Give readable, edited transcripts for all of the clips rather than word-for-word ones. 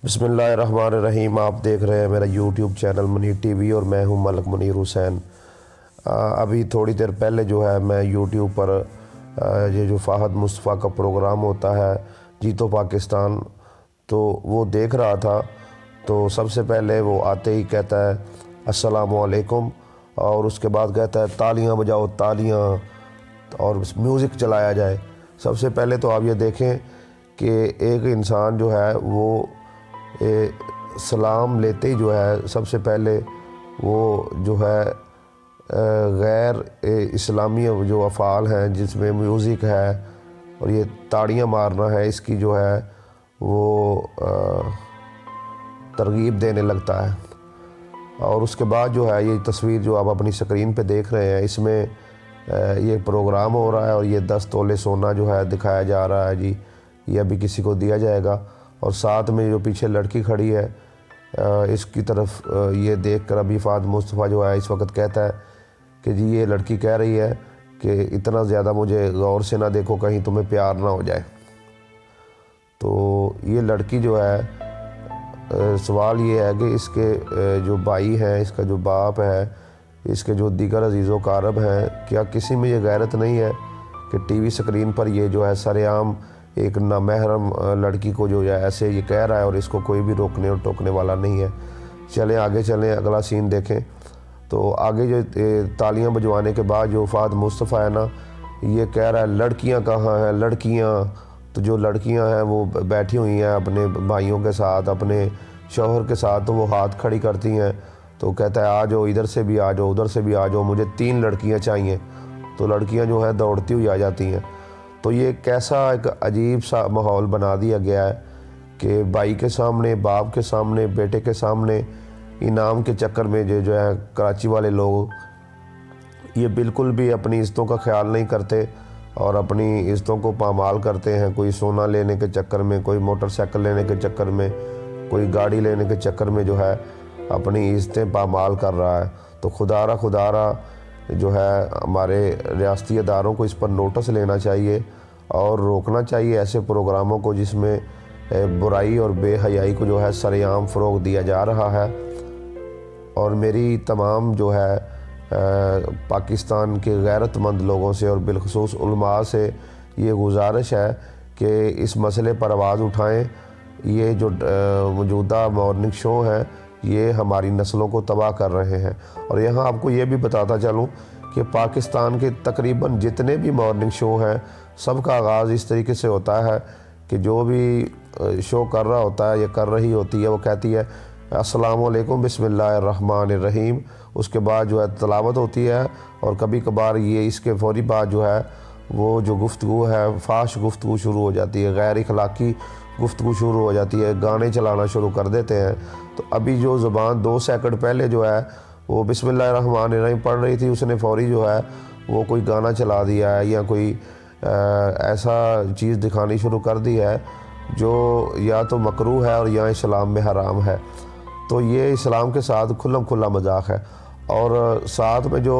بسم اللہ الرحمن الرحیم۔ آپ دیکھ رہے ہیں میرا YouTube channel Munir T V اور میں ہوں ملک منیر حسین۔ ابھی تھوڑی دیر پہلے جو ہے میں یوٹیوب پر یہ جو فہد مصطفیٰ کا پروگرام ہوتا ہے جیتو پاکستان، تو وہ دیکھ رہا تھا۔ تو سب سے پہلے وہ آتے ہی کہتا ہے السلام علیکم، اور اس کے بعد کہتا ہے تالیاں بجاؤ تالیاں، اور میوزک چلایا جائے۔ سب سے پہلے تو آپ یہ دیکھیں کہ ایک انسان جو ہے وہ سلام لیتے ہی جو ہے سب سے پہلے وہ جو ہے غیر اسلامی جو افعال ہیں جس میں میوزک ہے اور یہ تاڑیاں مارنا ہے، اس کی جو ہے وہ ترغیب دینے لگتا ہے۔ اور اس کے بعد جو ہے یہ تصویر جو آپ اپنی سکرین پہ دیکھ رہے ہیں، اس میں یہ پروگرام ہو رہا ہے اور یہ 10 تولے سونا جو ہے دکھایا جا رہا ہے جی، یہ ابھی کسی کو دیا جائے گا۔ اور ساتھ میں جو پیچھے لڑکی کھڑی ہے اس کی طرف یہ دیکھ کر ابھی فہد مصطفیٰ جو ہے اس وقت کہتا ہے کہ جی یہ لڑکی کہہ رہی ہے کہ اتنا زیادہ مجھے غور سے نہ دیکھو کہیں تمہیں پیار نہ ہو جائے۔ تو یہ لڑکی جو ہے، سوال یہ ہے کہ اس کے جو بھائی ہیں، اس کا جو باپ ہے، اس کے جو دیگر عزیز و اقارب ہیں، کیا کسی میں یہ غیرت نہیں ہے کہ ٹی وی سکرین پر یہ جو ہے سر عام ایک نامحرم لڑکی کو جو ہے ایسے یہ کہہ رہا ہے اور اس کو کوئی بھی روکنے اور ٹوکنے والا نہیں ہے۔ چلیں آگے چلیں، اگلا سین دیکھیں۔ تو آگے جو تالیاں بجوانے کے بعد جو فہد مصطفیٰ ہے نا، یہ کہہ رہا ہے لڑکیاں کہاں ہیں لڑکیاں۔ تو جو لڑکیاں ہیں وہ بیٹھی ہوئی ہیں اپنے بھائیوں کے ساتھ، اپنے شوہر کے ساتھ، تو وہ ہاتھ کھڑی کرتی ہیں۔ تو کہتا ہے آ جاؤ، ادھر سے بھی آ جاؤ، ادھر سے بھی آ جاؤ، مجھے 3 لڑکیاں چاہیے۔ تو لڑکیاں جو ہیں دوڑتی ہوئی آ جاتی ہیں۔ تو یہ کیسا ایک عجیب سا ماحول بنا دیا گیا ہے کہ بھائی کے سامنے، باپ کے سامنے، بیٹے کے سامنے انعام کے چکر میں جو ہے کراچی والے لوگ یہ بالکل بھی اپنی عزتوں کا خیال نہیں کرتے اور اپنی عزتوں کو پامال کرتے ہیں۔ کوئی سونا لینے کے چکر میں، کوئی موٹر سائیکل لینے کے چکر میں، کوئی گاڑی لینے کے چکر میں جو ہے اپنی عزتیں پامال کر رہا ہے۔ تو خدا را جو ہے ہمارے ریاستی اداروں کو اس پر نوٹس لینا چاہیے اور روکنا چاہیے ایسے پروگراموں کو جس میں برائی اور بے حیائی کو جو ہے سر عام فروغ دیا جا رہا ہے۔ اور میری تمام جو ہے پاکستان کے غیرت مند لوگوں سے اور بالخصوص علماء سے یہ گزارش ہے کہ اس مسئلے پر آواز اٹھائیں۔ یہ جو موجودہ مارننگ شو ہیں یہ ہماری نسلوں کو تباہ کر رہے ہیں۔ اور یہاں آپ کو یہ بھی بتاتا چلوں کہ پاکستان کے تقریباً جتنے بھی مارننگ شو ہیں سب کا آغاز اس طریقے سے ہوتا ہے کہ جو بھی شو کر رہا ہوتا ہے یا کر رہی ہوتی ہے وہ کہتی ہے السلام علیکم بسم اللہ الرحمن الرحیم، اس کے بعد جو ہے تلاوت ہوتی ہے اور کبھی کبھار یہ اس کے فوری بعد جو ہے وہ جو گفتگو ہے فحش گفتگو شروع ہو جاتی ہے، غیر اخلاقی گفتگو شروع ہو جاتی ہے، گانے چلانا شروع کر دیتے ہیں۔ تو ابھی جو زبان 2 سیکنڈ پہلے جو ہے وہ بسم اللہ الرحمن الرحیم پڑھ رہی تھی، اس نے فوری جو ہے وہ کوئی گانا چلا دیا ہے یا کوئی ایسا چیز دکھانی شروع کر دی ہے جو یا تو مکروہ ہے اور یا اسلام میں حرام ہے۔ تو یہ اسلام کے ساتھ کھلا مذاق ہے۔ اور ساتھ میں جو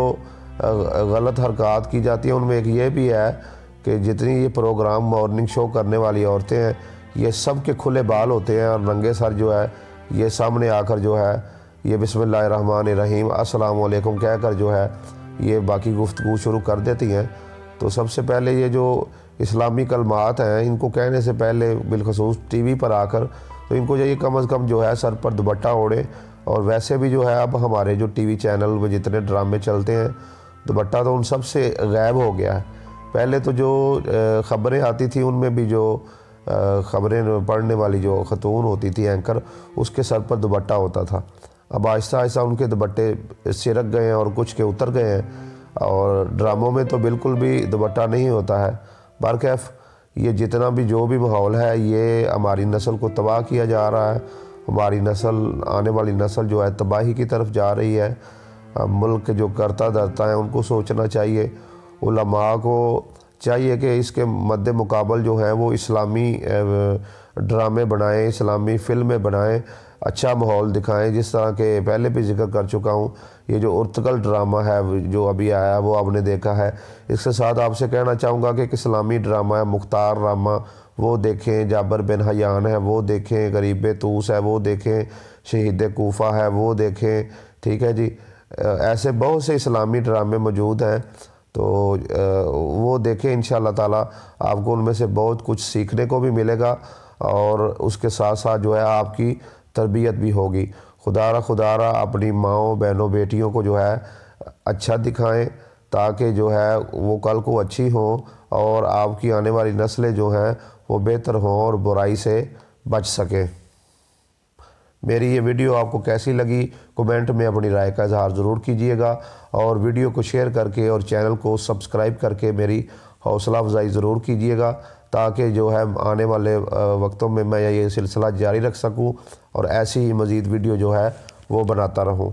غلط حرکات کی جاتی ہیں ان میں ایک یہ بھی ہے کہ جتنی یہ پروگرام مارننگ شو کرنے والی عورتیں ہیں یہ سب کے کھلے بال ہوتے ہیں اور ننگے سر جو ہے یہ سامنے آ کر جو ہے یہ بسم اللہ الرحمن الرحیم السلام علیکم کہہ کر جو ہے یہ باقی گفتگو شروع کر دیتی ہیں۔ تو سب سے پہلے یہ جو اسلامی کلمات ہیں ان کو کہنے سے پہلے بالخصوص ٹی وی پر آ کر تو ان کو یہ کم از کم جو ہے سر پر دوپٹہ اوڑھے۔ اور ویسے بھی جو ہے اب ہمارے جو ٹی وی چینل میں جتنے ڈرامے چلتے ہیں دوپٹہ تو ان سب سے غائب ہو گیا ہے۔ پہلے تو جو خبریں آتی تھیں ان میں بھی جو خبریں پڑھنے والی جو خاتون ہوتی تھی اینکر، اس کے سر پر دوپٹہ ہوتا تھا۔ اب آہستہ آہستہ ان کے دوپٹے سرک گئے ہیں اور کچھ کے اتر گئے ہیں اور ڈراموں میں تو بالکل بھی دوپٹہ نہیں ہوتا ہے۔ برکیف یہ جتنا بھی جو بھی ماحول ہے یہ ہماری نسل کو تباہ کیا جا رہا ہے۔ ہماری نسل، آنے والی نسل جو ہے تباہی کی طرف جا رہی ہے۔ ملک کے جو کرتا دھرتا ہیں ان کو سوچنا چاہیے، علماء کو چاہیے کہ اس کے مد مقابل جو ہیں وہ اسلامی ڈرامے بنائیں، اسلامی فلمیں بنائیں، اچھا ماحول دکھائیں۔ جس طرح کہ پہلے بھی ذکر کر چکا ہوں، یہ جو ارتقل ڈرامہ ہے جو ابھی آیا ہے وہ آپ نے دیکھا ہے۔ اس کے ساتھ آپ سے کہنا چاہوں گا کہ ایک اسلامی ڈرامہ ہے مختار ڈرامہ، وہ دیکھیں، جابر بن حیان ہے وہ دیکھیں، غریب طوس ہے وہ دیکھیں، شہید کوفہ ہے وہ دیکھیں، ٹھیک ہے جی۔ ایسے بہت سے اسلامی ڈرامے موجود ہیں، تو وہ دیکھیں انشاءاللہ تعالی آپ کو ان میں سے بہت کچھ سیکھنے کو بھی ملے گا، اور اس کے ساتھ ساتھ جو ہے آپ کی تربیت بھی ہوگی۔ خدا را اپنی ماؤں، بہنوں، بیٹیوں کو جو ہے اچھا دکھائیں، تاکہ جو ہے وہ کل کو اچھی ہوں اور آپ کی آنے والی نسلیں جو ہیں وہ بہتر ہوں اور برائی سے بچ سکیں۔ میری یہ ویڈیو آپ کو کیسی لگی کومنٹ میں اپنی رائے کا اظہار ضرور کیجئے گا، اور ویڈیو کو شیئر کر کے اور چینل کو سبسکرائب کر کے میری حوصلہ افزائی ضرور کیجئے گا، تاکہ جو ہے آنے والے وقتوں میں یہ سلسلہ جاری رکھ سکوں اور ایسی ہی مزید ویڈیو جو ہے وہ بناتا رہوں۔